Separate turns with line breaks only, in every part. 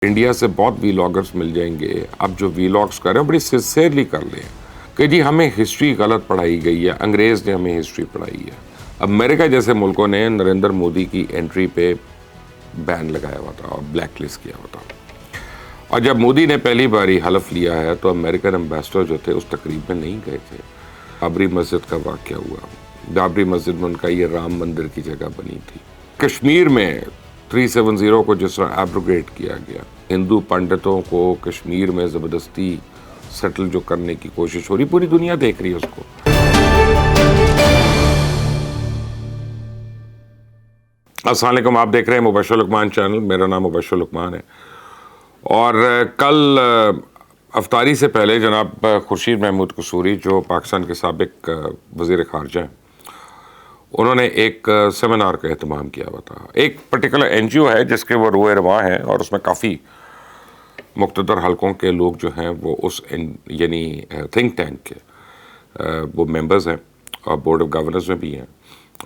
India سے بہت ویلاگرز مل جائیں گے. اب جو ویلاگز کر رہے ہیں بڑی سنسیئرلی کر لیں کہ جی ہمیں ہسٹری غلط پڑھائی گئی ہے, انگریز نے ہمیں ہسٹری پڑھائی ہے. امریکہ جیسے ملکوں نے نریندر مودی کی انٹری پہ بین لگایا ہوا تھا اور بلیک لسٹ کیا ہوا تھا. اور جب مودی نے پہلی باری حلف لیا ہے تو امریکن امبیسڈر جو تھے اس تقریب میں نہیں گئے تھے. بابری مسجد کا واقعہ ہوا, بابری مسجد میں ان کا یہ رام مندر کی جگہ بنی تھی. کشمیر میں 370 کو جس طرح ایبروگیٹ کیا گیا, ہندو پنڈتوں کو کشمیر میں زبردستی سیٹل جو کرنے کی کوشش ہو رہی, پوری دنیا دیکھ رہی ہے اس کو. السلام علیکم, آپ دیکھ رہے ہیں مبشر لقمان چینل. میرا نام مبشر لقمان ہے. اور کل افطاری سے پہلے جناب خورشید محمود قصوری جو پاکستان کے سابق وزیر خارجہ ہیں, انہوں نے ایک سیمینار کا اہتمام کیا ہوا تھا. ایک پرٹیکولر این جی او ہے جس کے وہ روئے رواں ہیں اور اس میں کافی مقتدر حلقوں کے لوگ جو ہیں وہ اس یعنی تھنک ٹینک کے وہ ممبرز ہیں اور بورڈ آف گورنرز میں بھی ہیں.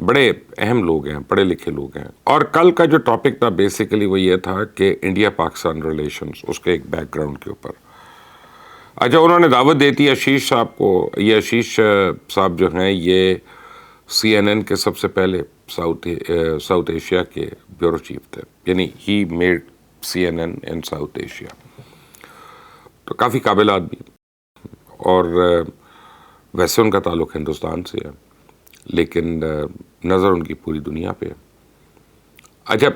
بڑے اہم لوگ ہیں, پڑھے لکھے لوگ ہیں. اور کل کا جو ٹاپک تھا بیسیکلی وہ یہ تھا کہ انڈیا پاکستان ریلیشنز, اس کے ایک بیک گراؤنڈ کے اوپر. اچھا, انہوں نے دعوت دی تھی آشیش صاحب کو. یہ آشیش صاحب جو ہیں یہ CNN کے سب سے پہلے ساؤتھ ایشیا کے بیورو چیف تھے, یعنی he made CNN in South Asia. تو کافی قابل آدمی, اور ویسے ان کا تعلق ہندوستان سے ہے لیکن نظر ان کی پوری دنیا پہ ہے. اچھا,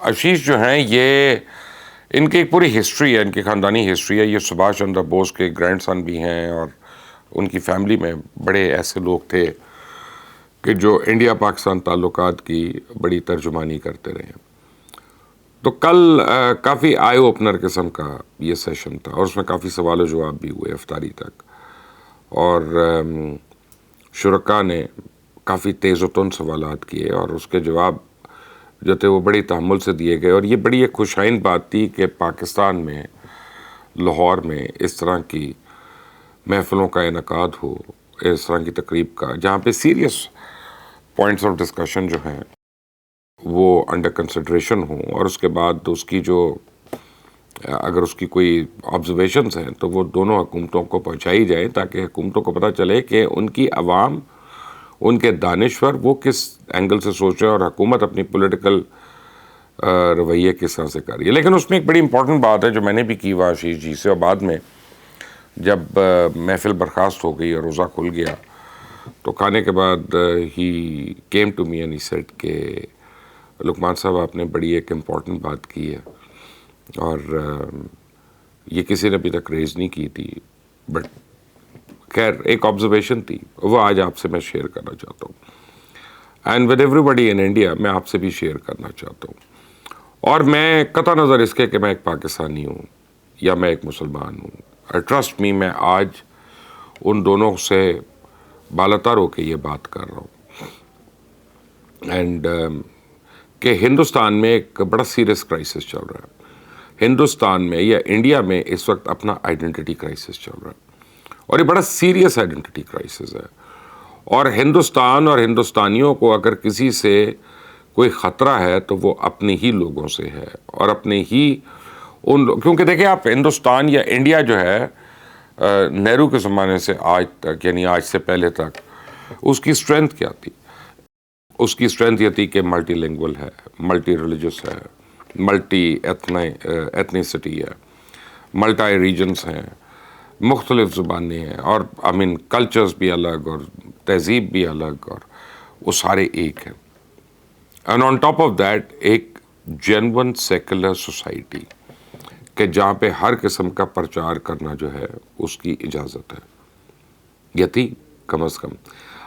آشیش جو ہیں یہ ان کی ایک پوری ہسٹری ہے, ان کی خاندانی ہسٹری ہے. یہ سبھاش چندر بوس کے گرینڈ سن بھی ہیں اور ان کی فیملی میں بڑے ایسے لوگ تھے کہ جو انڈیا پاکستان تعلقات کی بڑی ترجمانی کرتے رہے. تو کل کافی آئی اوپنر قسم کا یہ سیشن تھا اور اس میں کافی سوال و جواب بھی ہوئے افطاری تک, اور شرکا نے کافی تیز و تند سوالات کیے اور اس کے جواب جو تھے وہ بڑی تحمل سے دیے گئے. اور یہ بڑی ایک خوشائن بات تھی کہ پاکستان میں لاہور میں اس طرح کی محفلوں کا انعقاد ہو, اس طرح کی تقریب کا, جہاں پہ سیریس پوائنٹس آف ڈسکشن جو ہیں وہ انڈر کنسیڈریشن ہوں, اور اس کے بعد اس کی جو اگر اس کی کوئی آبزرویشنز ہیں تو وہ دونوں حکومتوں کو پہنچائی جائیں تاکہ حکومتوں کو پتہ چلے کہ ان کی عوام, ان کے دانشور وہ کس اینگل سے سوچ رہے ہیں اور حکومت اپنی پولیٹیکل رویے کس طرح سے کر رہی ہے. لیکن اس میں ایک بڑی امپورٹنٹ بات ہے جو میں نے بھی کی آشیش جی سے, اور بعد میں جب محفل برخاست ہو گئی اور روزہ کھل گیا تو کھانے کے بعد ہی came to me and he said کہ لقمان صاحب آپ نے بڑی ایک امپورٹنٹ بات کی ہے اور یہ کسی نے ابھی تک ریز نہیں کی تھی, بٹ خیر ایک آبزرویشن تھی, وہ آج آپ سے میں شیئر کرنا چاہتا ہوں. And with everybody in India, میں آپ سے بھی شیئر کرنا چاہتا ہوں. اور میں قطع نظر اس کے کہ میں ایک پاکستانی ہوں یا میں ایک مسلمان ہوں, ٹرسٹ می میں آج ان دونوں سے بالاتر ہو کے یہ بات کر رہا ہوں. اینڈ کہ ہندوستان میں ایک بڑا سیریس کرائسس چل رہا ہے. ہندوستان میں یا انڈیا میں اس وقت اپنا آئیڈینٹی کرائسس چل رہا ہے, اور یہ بڑا سیریس آئیڈینٹی کرائسس ہے. اور ہندوستان اور ہندوستانیوں کو اگر کسی سے کوئی خطرہ ہے تو وہ اپنے ہی لوگوں سے ہے, اور اپنے ہی کیونکہ دیکھیں آپ, ہندوستان یا انڈیا جو ہے نہرو کے زمانے سے آج تک, یعنی آج سے پہلے تک, اس کی اسٹرینتھ کیا تھی؟ اس کی اسٹرینتھ یہ تھی کہ ملٹی لینگول ہے, ملٹی ریلیجس ہے, ملٹی ایتھنیسٹی ہے, ملٹائی ریجنس ہیں, مختلف زبانیں ہیں, اور کلچرز بھی الگ اور تہذیب بھی الگ, اور وہ سارے ایک ہیں. And on top of that ایک جینون سیکولر سوسائٹی کہ جہاں پہ ہر قسم کا پرچار کرنا جو ہے اس کی اجازت ہے, یہ تھی کم از کم.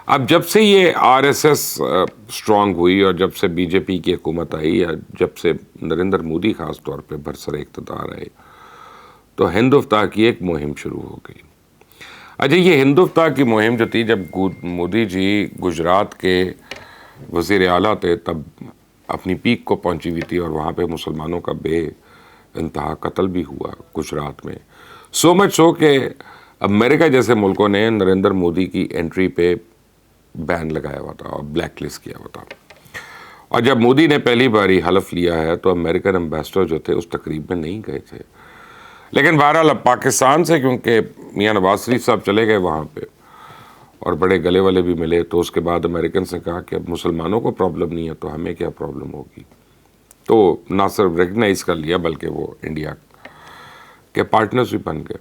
اب جب سے یہ RSS اسٹرانگ ہوئی اور جب سے BJP کی حکومت آئی, یا جب سے نریندر مودی خاص طور پہ برسر اقتدار آئے, تو ہندوفتاح کی ایک مہم شروع ہو گئی. اچھا, یہ ہندوفتاح کی مہم جو تھی, جب مودی جی گجرات کے وزیر اعلیٰ تھے تب اپنی پیک کو پہنچی ہوئی تھی, اور وہاں پہ مسلمانوں کا بے انتہا قتل بھی ہوا گجرات میں. سو مچ سو کہ امریکہ جیسے ملکوں نے نریندر مودی کی انٹری پہ بین لگایا ہوا تھا اور بلیک لسٹ کیا ہوا تھا. اور جب مودی نے پہلی باری حلف لیا ہے تو امریکن امبیسڈر جو تھے اس تقریب میں نہیں گئے تھے. لیکن بہرحال اب پاکستان سے کیونکہ میاں نواز شریف صاحب چلے گئے وہاں پہ اور بڑے گلے والے بھی ملے، تو اس کے بعد امریکن سے کہا کہ اب مسلمانوں کو پرابلم نہیں ہے تو ہمیں کیا پرابلم ہوگی. تو نہ صرف ریکگنائز کر لیا بلکہ وہ انڈیا کے پارٹنرز بھی بن گئے.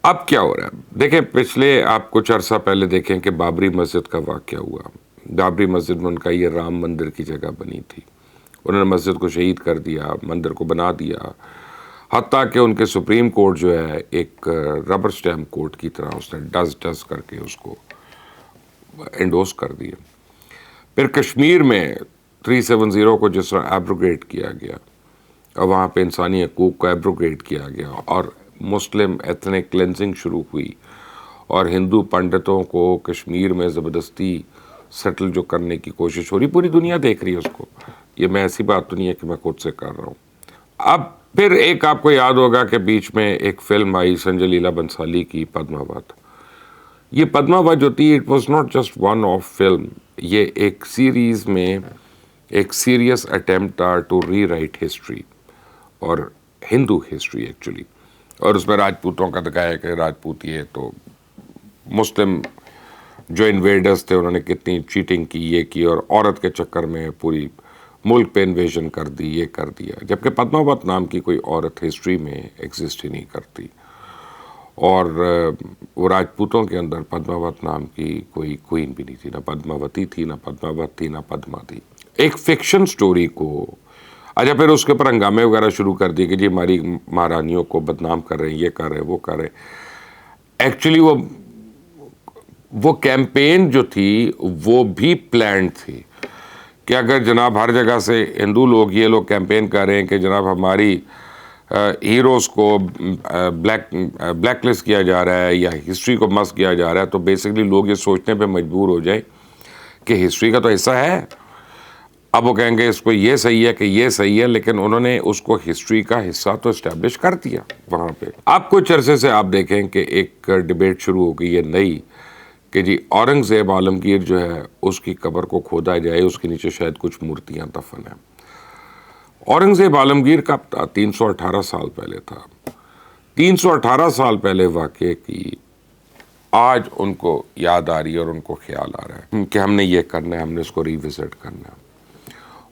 اب کیا ہو رہا ہے دیکھیں، پچھلے آپ کچھ عرصہ پہلے دیکھیں کہ بابری مسجد کا واقعہ ہوا. بابری مسجد میں ان کا یہ رام مندر کی جگہ بنی تھی، انہوں نے مسجد کو شہید کر دیا، مندر کو بنا دیا، حتیٰ کہ ان کے سپریم کورٹ جو ہے ایک ربر سٹیمپ کورٹ کی طرح اس نے ڈز کر کے اس کو انڈوس کر دیا. پھر کشمیر میں 370 کو جس طرح ایبروگیٹ کیا گیا اور وہاں پہ انسانی حقوق کو ایبروگیٹ کیا گیا اور مسلم ایتھنک کلینزنگ شروع ہوئی اور ہندو پنڈتوں کو کشمیر میں زبردستی سیٹل جو کرنے کی کوشش ہو رہی، پوری دنیا دیکھ رہی ہے اس کو. یہ میں ایسی بات تو نہیں ہے کہ میں خود سے کر رہا ہوں. اب پھر ایک آپ کو یاد ہوگا کہ بیچ میں ایک فلم آئی سنجے لیلا بنسالی کی، پدماوت. یہ پدماوت جو تھی، it was not just one of film, یہ ایک سیریز میں ایک سیریس اٹیمپٹ تھا ٹو ری رائٹ ہسٹری اور ہندو ہسٹری ایکچولی. اور اس میں راجپوتوں کا دکھایا کہ راجپوت یہ تو مسلم جو انویڈرز تھے انہوں نے کتنی چیٹنگ کی، یہ کی، اور عورت کے چکر میں پوری ملک پہ انویژن کر دی، یہ کر دیا، جبکہ پدماوت نام کی کوئی عورت ہسٹری میں ایگزسٹ ہی نہیں کرتی. اور وہ راجپوتوں کے اندر پدماوت نام کی کوئی کوئین بھی نہیں تھی، نہ پدماوتی تھی، نہ پدماوت تھی، نہ پدما تھی. ایک فکشن سٹوری کو اچھا پھر اس کے اوپر ہنگامے وغیرہ شروع کر دیے کہ جی ہماری مہارانیوں کو بدنام کر رہے ہیں، یہ کر رہے ہیں، وہ کر رہے ہیں. ایکچولی وہ کیمپین جو تھی وہ بھی پلانڈ تھی کہ اگر جناب ہر جگہ سے ہندو لوگ یہ لوگ کیمپین کر رہے ہیں کہ جناب ہماری ہیروز کو بلیک لسٹ کیا جا رہا ہے یا ہسٹری کو مس کیا جا رہا ہے، تو بیسکلی لوگ یہ سوچنے پہ مجبور ہو جائیں کہ ہسٹری کا تو حصہ ہے. اب وہ کہیں گے اس کو یہ صحیح ہے کہ یہ صحیح ہے، لیکن انہوں نے اس کو ہسٹری کا حصہ تو اسٹیبلش کر دیا وہاں پہ. اب کچھ عرصے سے آپ دیکھیں کہ ایک ڈیبیٹ شروع ہو گئی ہے نئی کہ جی اورنگزیب عالمگیر جو ہے اس کی قبر کو کھودا جائے، اس کے نیچے شاید کچھ مورتیاں دفن ہیں. اورنگزیب عالمگیر کب تھا؟ 318 سال پہلے تھا. 318 سال پہلے واقعے کی آج ان کو یاد آ رہی ہے اور ان کو خیال آ رہا ہے کہ ہم نے یہ کرنا ہے، ہم نے اس کو ریوزٹ کرنا ہے.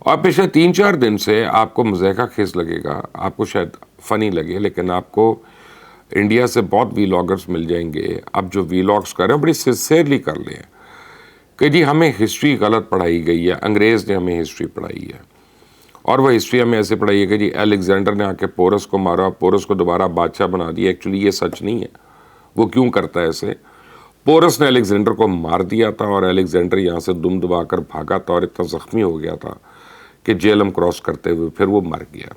اور پچھلے 3-4 دن سے آپ کو مضحکہ خیز لگے گا، آپ کو شاید فنی لگے، لیکن آپ کو انڈیا سے بہت ویلاگرز مل جائیں گے اب جو ویلاگز کر رہے ہیں بڑی سنسیئرلی کر لیں کہ جی ہمیں ہسٹری غلط پڑھائی گئی ہے، انگریز نے ہمیں ہسٹری پڑھائی ہے، اور وہ ہسٹری ہمیں ایسے پڑھائی ہے کہ جی الیگزینڈر نے آ کے پورس کو مارا، پورس کو دوبارہ بادشاہ بنا دیا. ایکچولی یہ سچ نہیں ہے. وہ کیوں کرتا ہے ایسے؟ پورس نے الیگزینڈر کو مار دیا تھا اور الیگزینڈر یہاں سے دم دبا کر بھاگا تھا اور اتنا زخمی ہو گیا تھا کہ جیلم کراس کرتے ہوئے پھر وہ مر گیا.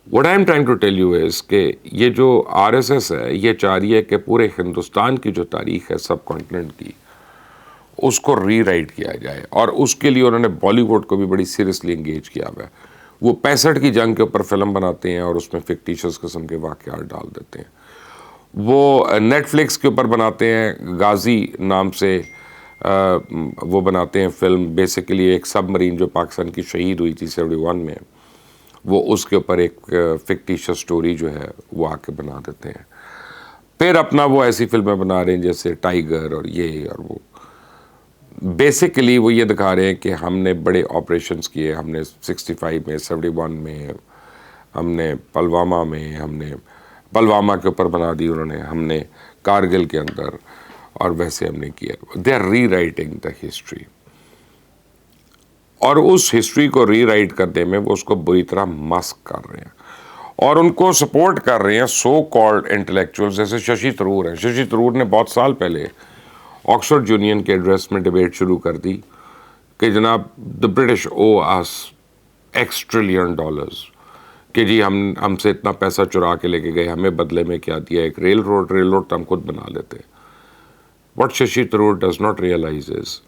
What I am trying to tell you is کہ یہ جو RSS ہے یہ چاہ رہی ہے کہ پورے ہندوستان کی جو تاریخ ہے سب کانٹیننٹ کی اس کو ری رائٹ کیا جائے، اور اس کے لیے انہوں نے بالی ووڈ کو بھی بڑی سیریسلی انگیج کیا ہوا ہے. وہ 65 کی جنگ کے اوپر فلم بناتے ہیں اور اس میں فکٹیشس قسم کے واقعات ڈال دیتے ہیں. وہ نیٹ فلکس کے اوپر بناتے ہیں، غازی نام سے وہ بناتے ہیں فلم. بیسیکلی ایک سب مرین جو پاکستان کی شہید ہوئی تھی 71 میں، وہ اس کے اوپر ایک فکٹیشس سٹوری جو ہے وہ آ کے بنا دیتے ہیں. پھر اپنا وہ ایسی فلمیں بنا رہے ہیں جیسے ٹائیگر اور یہ اور وہ. بیسیکلی وہ یہ دکھا رہے ہیں کہ ہم نے بڑے آپریشنز کیے، ہم نے 65 میں، 71 میں، ہم نے پلوامہ میں، ہم نے پلوامہ کے اوپر بنا دی انہوں نے، ہم نے کارگل کے اندر، اور ویسے ہم نے کیا. They are rewriting the history, اور اس ہسٹری کو ری رائٹ کرنے میں وہ اس کو بری طرح مسک کر رہے ہیں اور ان کو سپورٹ کر رہے ہیں سو کالڈ انٹلیکچوئل جیسے ششی تھرور ہیں. ششی تھرور نے بہت سال پہلے آکسفورڈ یونین کے ایڈریس میں ڈیبیٹ شروع کر دی کہ جناب the British owe us $X trillion کہ جی ہم سے اتنا پیسہ چرا کے لے کے گئے، ہمیں بدلے میں کیا دیا؟ ایک ریل روڈ تو ہم خود بنا لیتے. What Shashi Tharoor does not realize is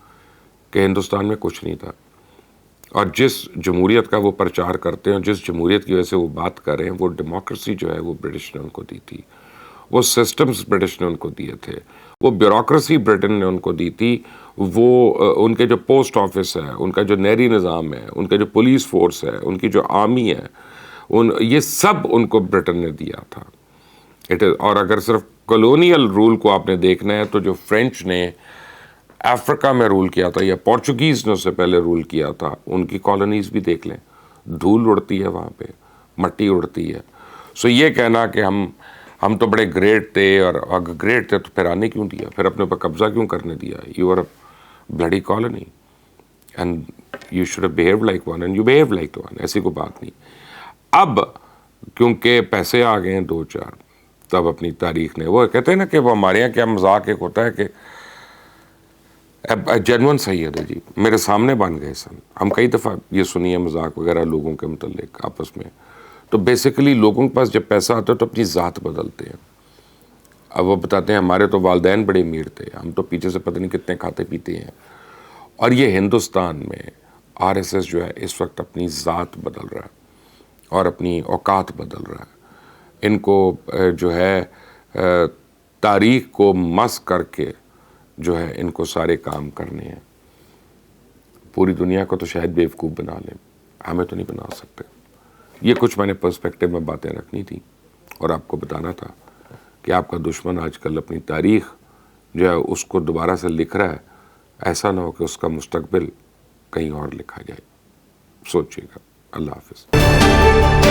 کہ ہندوستان میں کچھ نہیں تھا، اور جس جمہوریت کا وہ پرچار کرتے ہیں، جس جمہوریت کی وجہ سے وہ بات کر رہے ہیں، وہ ڈیموکریسی جو ہے وہ برٹش نے ان کو دی تھی. وہ سسٹمز برٹش نے ان کو دیے تھے، وہ بیوروکریسی برٹن نے ان کو دی تھی، وہ ان کے جو پوسٹ آفس ہے، ان کا جو نہری نظام ہے، ان کا جو پولیس فورس ہے، ان کی جو آرمی ہے، یہ سب ان کو برٹن نے دیا تھا. اور اگر صرف کلونیل رول کو آپ نے دیکھنا ہے تو جو فرینچ نے افریقہ میں رول کیا تھا یا پورچوگیز نے اس سے پہلے رول کیا تھا، ان کی کالونیز بھی دیکھ لیں، دھول اڑتی ہے وہاں پہ، مٹی اڑتی ہے. سو یہ کہنا کہ ہم تو بڑے گریٹ تھے، اور اگر گریٹ تھے تو پھر آنے کیوں دیا، پھر اپنے اوپر قبضہ کیوں کرنے دیا؟ You are a bloody colony and you should have behaved like one and you behave like one. ایسی کوئی بات نہیں. اب کیونکہ پیسے آ گئے ہیں دو چار، تب اپنی تاریخ نے، وہ کہتے ہیں نا کہ وہ ہمارے یہاں کیا مذاق ایک ہوتا ہے کہ جنون سید ہے جی، میرے سامنے بن گئے سن. ہم کئی دفعہ یہ سنیے مذاق وغیرہ لوگوں کے متعلق آپس میں. تو بیسیکلی لوگوں کے پاس جب پیسہ آتا ہے تو اپنی ذات بدلتے ہیں. اب وہ بتاتے ہیں ہمارے تو والدین بڑے امیر تھے، ہم تو پیچھے سے پتہ نہیں کتنے کھاتے پیتے ہیں. اور یہ ہندوستان میں آر ایس ایس جو ہے اس وقت اپنی ذات بدل رہا ہے اور اپنی اوقات بدل رہا ہے. ان کو جو ہے تاریخ کو مس کر کے جو ہے ان کو سارے کام کرنے ہیں. پوری دنیا کو تو شاید بیوقوف بنا لیں، ہمیں تو نہیں بنا سکتے. یہ کچھ میں نے پرسپیکٹو میں باتیں رکھنی تھی اور آپ کو بتانا تھا کہ آپ کا دشمن آج کل اپنی تاریخ جو ہے اس کو دوبارہ سے لکھ رہا ہے. ایسا نہ ہو کہ اس کا مستقبل کہیں اور لکھا جائے. سوچیے گا. اللہ حافظ.